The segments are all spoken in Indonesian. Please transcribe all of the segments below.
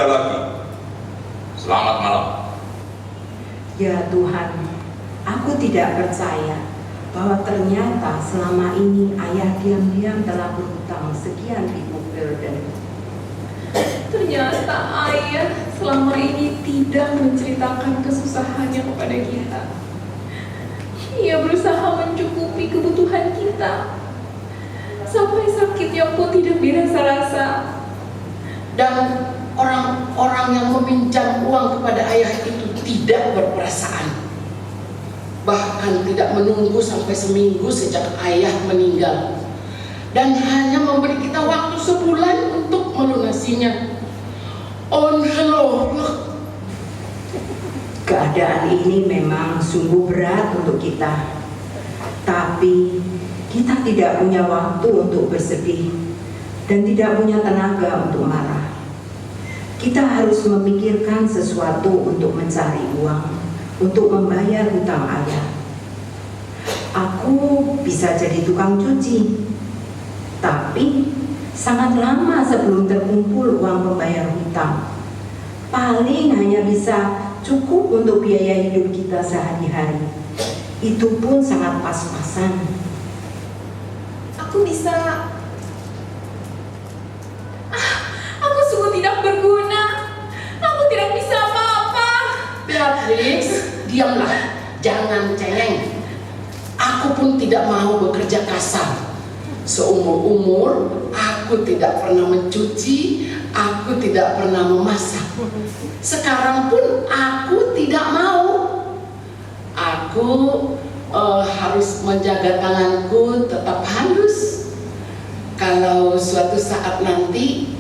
lagi. Selamat malam. Ya Tuhan, aku tidak percaya bahwa ternyata selama ini ayah diam-diam telah berhutang sekian ribu gulden. Ternyata ayah selama ini tidak menceritakan kesusahannya kepada kita. Ia berusaha mencukupi kebutuhan kita, sampai sakitnya pun tidak dirasa-rasa. Dan orang-orang yang meminjam uang kepada ayah itu tidak berperasaan, bahkan tidak menunggu sampai seminggu sejak ayah meninggal, dan hanya memberi kita waktu sebulan untuk melunasinya. Ongelooflijk. Keadaan ini memang sungguh berat untuk kita, tapi kita tidak punya waktu untuk bersedih dan tidak punya tenaga untuk marah. Kita harus memikirkan sesuatu untuk mencari uang, untuk membayar hutang ayah. Aku bisa jadi tukang cuci, tapi sangat lama sebelum terkumpul uang pembayar hutang. Paling hanya bisa cukup untuk biaya hidup kita sehari-hari. Itu pun sangat pas-pasan. Aku sungguh tidak berguna. Aku tidak bisa apa-apa. Beatrix, diamlah, jangan cengeng. Aku pun tidak mau bekerja kasar. Seumur-umur aku tidak pernah mencuci, aku tidak pernah memasak. Sekarang pun aku tidak mau. Aku harus menjaga tanganku tetap halus. Kalau suatu saat nanti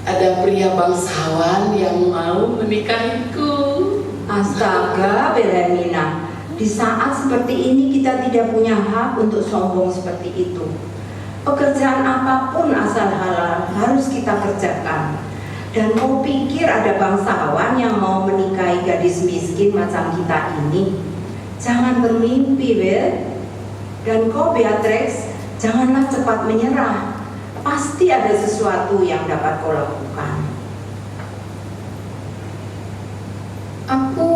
ada pria bangsawan yang mau menikahiku. Astaga, Belenina, di saat seperti ini kita tidak punya hak untuk sombong seperti itu. Pekerjaan apapun asal halal harus kita kerjakan. Dan mau pikir ada bangsawan yang mau menikahi gadis miskin macam kita ini? Jangan bermimpi, Bel. Dan kau, Beatrix, janganlah cepat menyerah. Pasti ada sesuatu yang dapat kau lakukan. Aku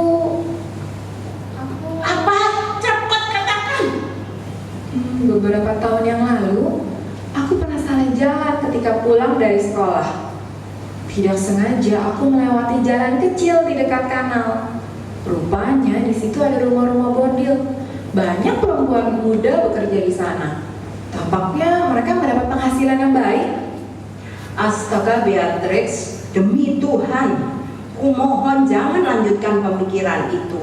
Apa? Cepat katakan. Beberapa tahun yang lalu, aku pernah salah jalan ketika pulang dari sekolah. Tidak sengaja aku melewati jalan kecil di dekat kanal. Rupanya di situ ada rumah-rumah bordil. Banyak perempuan muda bekerja di sana. Tampaknya mereka mendapat penghasilan yang baik. Astaga, Beatrix, demi Tuhan, kumohon jangan lanjutkan pemikiran itu.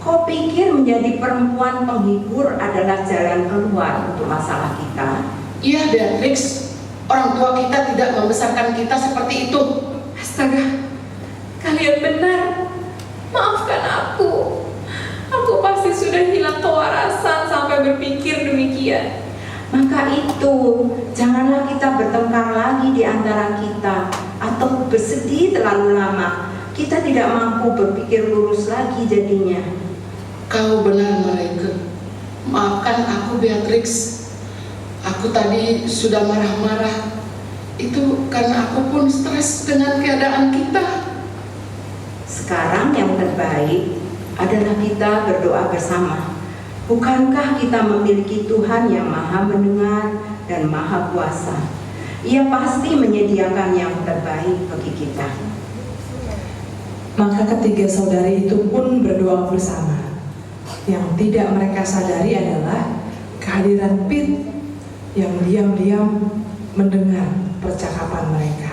Kau pikir menjadi perempuan penghibur adalah jalan keluar untuk masalah kita? Iya, Beatrix. Orang tua kita tidak membesarkan kita seperti itu. Astaga, kalian benar. Maafkan aku. Aku pasti sudah hilang kewarasan sampai berpikir demikian. Maka itu, janganlah kita bertengkar lagi di antara kita atau bersedih terlalu lama. Kita tidak mampu berpikir lurus lagi jadinya. Kau benar, Mareike. Maafkan aku, Beatrix. Aku tadi sudah marah-marah. Itu karena aku pun stres dengan keadaan kita. Sekarang yang terbaik adalah kita berdoa bersama. Bukankah kita memiliki Tuhan yang Maha Mendengar dan Maha Kuasa? Ia pasti menyediakan yang terbaik bagi kita. Maka ketiga saudari itu pun berdoa bersama. Yang tidak mereka sadari adalah kehadiran Pit yang diam-diam mendengar percakapan mereka.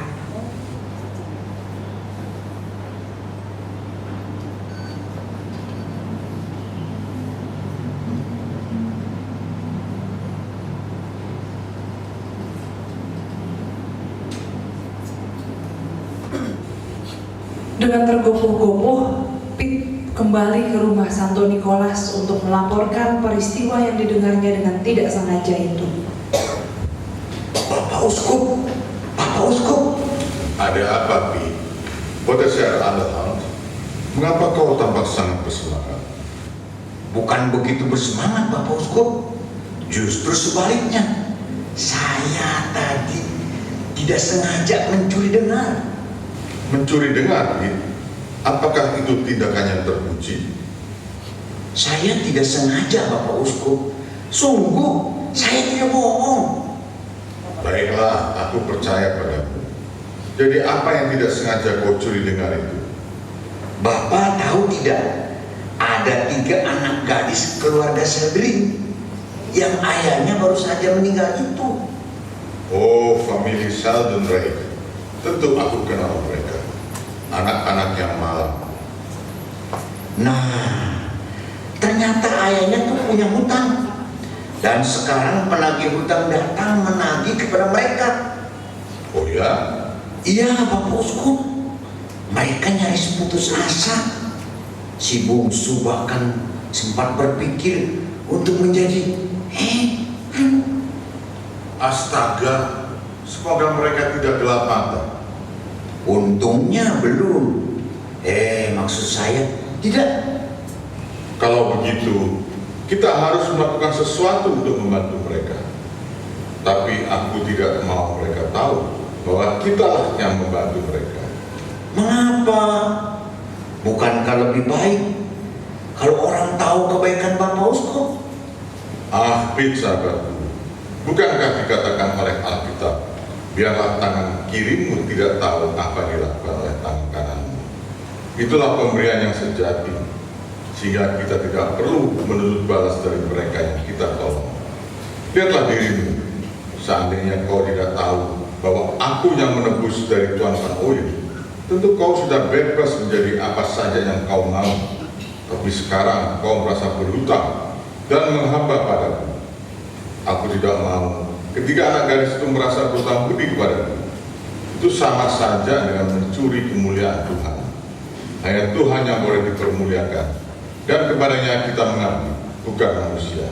Dengan tergopoh-gopoh, Pit kembali ke rumah Santo Nikolas untuk melaporkan peristiwa yang didengarnya dengan tidak sengaja itu. Bapak Uskup. Ada apa, Pi? Wat is er aan de hand? Mengapa kau tampak sangat bersemangat? Bukan begitu bersemangat, Bapak Uskup. Justru sebaliknya. Saya tadi tidak sengaja mencuri dengar. Mencuri dengar, Pit? Apakah itu tindakan yang terpuji? Saya tidak sengaja, Bapak Uskup. Sungguh, saya tidak bohong. Baiklah, aku percaya padamu. Jadi apa yang tidak sengaja kau curi dengar itu? Bapak tahu tidak, ada 3 anak gadis keluarga Seldring yang ayahnya baru saja meninggal itu. Oh, famili Sheldon Ray. Tentu aku kenal mereka. Anak-anak yang malang. Nah, ternyata ayahnya tuh punya hutang. Dan sekarang penagih hutang datang menagih kepada mereka. Oh ya? Iya, Bapak Uskup. Mereka nyaris putus asa. Si bungsu bahkan sempat berpikir untuk menjadi Astaga, semoga mereka tidak gelap mata. Untungnya belum. Maksud saya tidak. Kalau begitu, kita harus melakukan sesuatu untuk membantu mereka. Tapi aku tidak mau mereka tahu bahwa kitalah yang membantu mereka. Mengapa? Bukankah lebih baik kalau orang tahu kebaikan Bapak Uskup? Pit, sahabatku, bukankah dikatakan oleh Alkitab, biarlah tangan kirimu tidak tahu apa yang dilakukan oleh tangan kananmu. Itulah pemberian yang sejati, sehingga kita tidak perlu menuntut balas dari mereka yang kita tolong. Lihatlah dirimu, seandainya kau tidak tahu bahwa aku yang menebus dari Tuan Van Ooyen, tentu kau sudah bebas menjadi apa saja yang kau mau. Tapi sekarang kau merasa berhutang dan menghamba padaku. Aku tidak mau ketika anak gadis itu merasa berhutang budi kepadaku. Itu sama saja dengan mencuri kemuliaan Tuhan. Hanya Tuhan yang boleh dipermuliakan, dan kepadanya kita mengabdi, bukan manusia.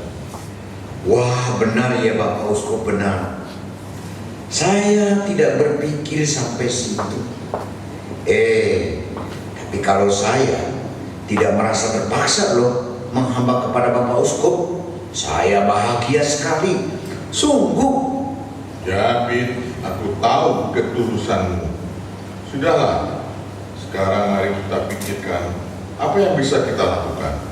Wah, benar ya Bapak Uskup, benar. Saya tidak berpikir sampai situ. Tapi kalau saya tidak merasa terpaksa loh menghamba kepada Bapak Uskup, saya bahagia sekali. Sungguh. Ya, Pit, aku tahu ketulusanmu. Sudahlah, sekarang mari kita pikirkan apa yang bisa kita lakukan.